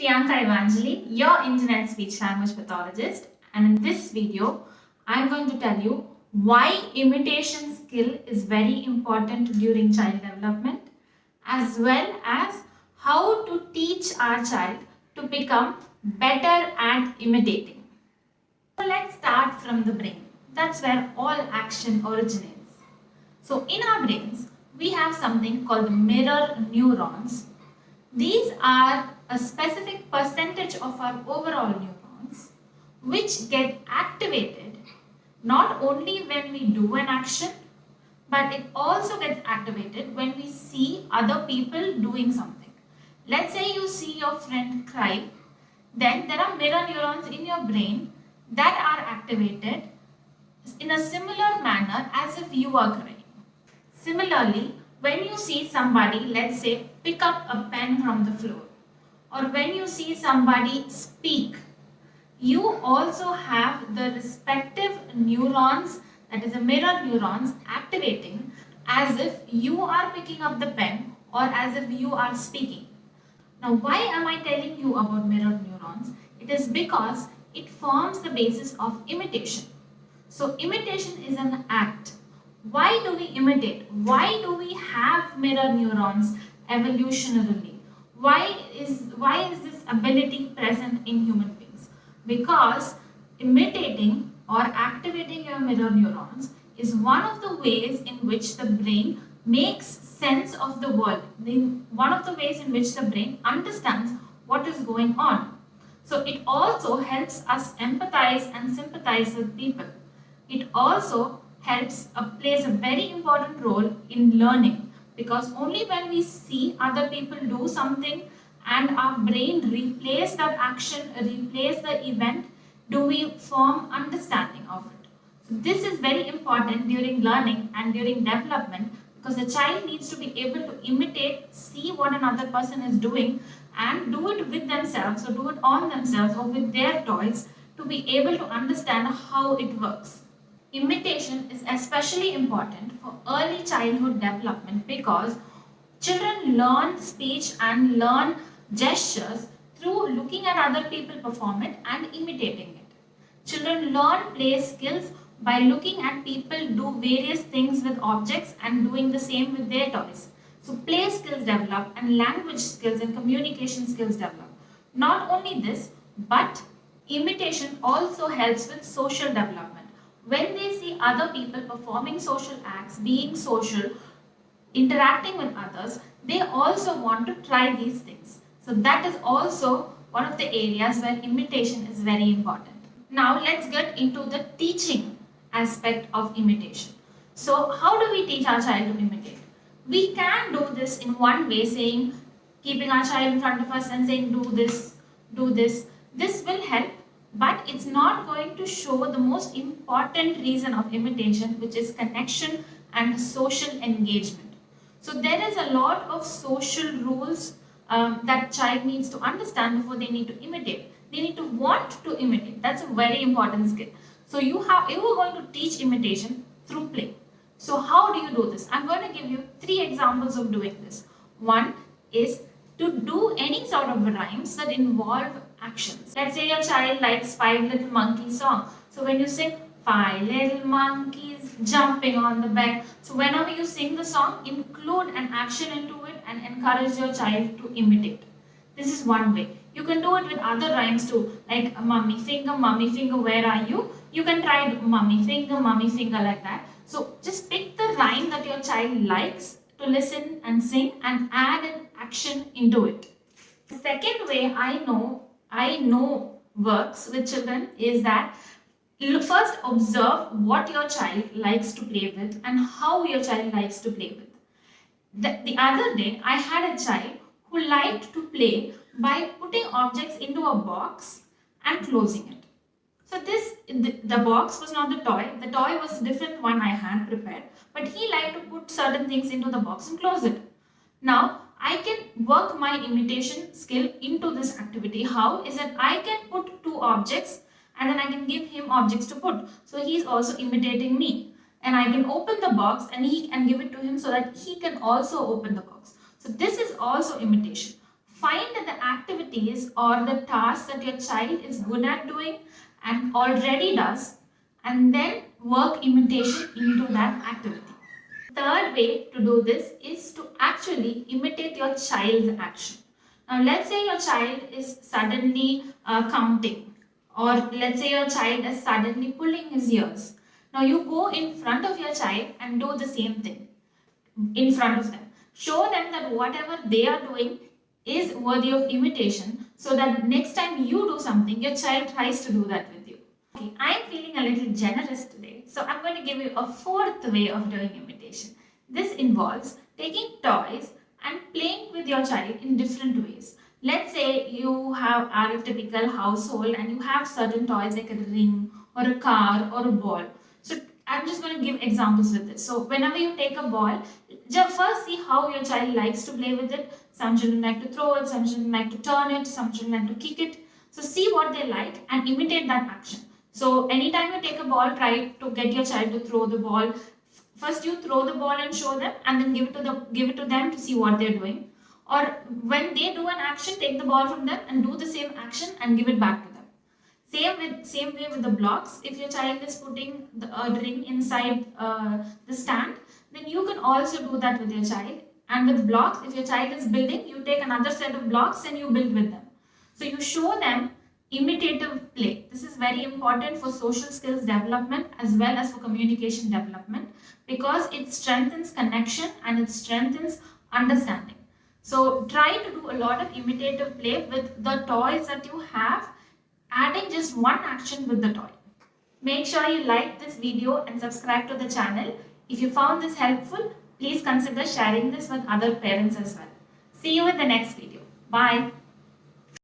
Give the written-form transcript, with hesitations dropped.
Priyanka Evangeli, your internet speech language pathologist, and in this video, I'm going to tell you why imitation skill is very important during child development, as well as how to teach our child to become better at imitating. So let's start from the brain. That's where all action originates. So in our brains, we have something called the mirror neurons. These are a specific percentage of our overall neurons which get activated not only when we do an action, but it also gets activated when we see other people doing something. Let's say you see your friend cry, then there are mirror neurons in your brain that are activated in a similar manner as if you are crying. Similarly, when you see somebody, let's say, pick up a pen from the floor, or when you see somebody speak, you also have the respective neurons, that is the mirror neurons, activating as if you are picking up the pen or as if you are speaking. Now, why am I telling you about mirror neurons? It is because it forms the basis of imitation. So, imitation is an act. Why do we imitate? Why do we have mirror neurons evolutionarily? Why is this ability present in human beings? Because imitating or activating your mirror neurons is one of the ways in which the brain makes sense of the world. One of the ways in which the brain understands what is going on. So it also helps us empathize and sympathize with people. It also plays a very important role in learning, because only when we see other people do something and our brain replays that action, replays the event, do we form understanding of it. So this is very important during learning and during development, because the child needs to be able to imitate, see what another person is doing and do it with themselves, or do it on themselves or with their toys, to be able to understand how it works. Imitation is especially important for early childhood development because children learn speech and learn gestures through looking at other people perform it and imitating it. Children learn play skills by looking at people do various things with objects and doing the same with their toys. So play skills develop and language skills and communication skills develop. Not only this, but imitation also helps with social development. When they see other people performing social acts, being social, interacting with others, they also want to try these things. So that is also one of the areas where imitation is very important. Now let's get into the teaching aspect of imitation. So how do we teach our child to imitate? We can do this in one way, saying, keeping our child in front of us and saying, do this, do this. This will help. But it's not going to show the most important reason of imitation, which is connection and social engagement. So there is a lot of social rules that child needs to understand before they need to imitate. They need to want to imitate. That's a very important skill. So you are going to teach imitation through play. So how do you do this? I'm going to give you 3 examples of doing this. One is to do any sort of rhymes that involve actions. Let's say your child likes 5 Little Monkeys song. So when you sing 5 little monkeys jumping on the bed, so whenever you sing the song, include an action into it and encourage your child to imitate. This is one way. You can do it with other rhymes too, like mummy finger, where are you? You can try mummy finger, like that. So just pick the rhyme that your child likes to listen and sing and add an action into it. The second way I know works with children is that first observe what your child likes to play with and how your child likes to play with. The other day I had a child who liked to play by putting objects into a box and closing it. So the box was not the toy was a different one I had prepared, but he liked to put certain things into the box and close it. Now I can work my imitation skill into this activity. How is that I can put 2 objects and then I can give him objects to put. So he is also imitating me. And I can open the box and give it to him so that he can also open the box. So this is also imitation. Find the activity activities or the tasks that your child is good at doing and already does, and then work imitation into that activity. Third way to do this is to actually imitate your child's action. Now, let's say your child is suddenly counting, or let's say your child is suddenly pulling his ears. Now, you go in front of your child and do the same thing in front of them. Show them that whatever they are doing is worthy of imitation, so that next time you do something, your child tries to do that with you. Okay, I'm feeling a little generous today, so I'm going to give you a fourth way of doing imitation. This involves taking toys and playing with your child in different ways. Let's say you are a typical household and you have certain toys like a ring or a car or a ball. So I'm just going to give examples with this. So whenever you take a ball, just first see how your child likes to play with it. Some children like to throw it, some children like to turn it, some children like to kick it. So see what they like and imitate that action. So anytime you take a ball, try to get your child to throw the ball. First you throw the ball and show them, and then give it to them to see what they're doing. Or when they do an action, take the ball from them and do the same action and give it back to them. Same way with the blocks. If your child is putting the ring inside the stand, then you can also do that with your child. And with blocks, if your child is building, you take another set of blocks and you build with them. So you show them imitative play. This is very important for social skills development as well as for communication development, because it strengthens connection and it strengthens understanding. So try to do a lot of imitative play with the toys that you have, adding just one action with the toy. Make sure you like this video and subscribe to the channel. If you found this helpful, please consider sharing this with other parents as well. See you in the next video. Bye.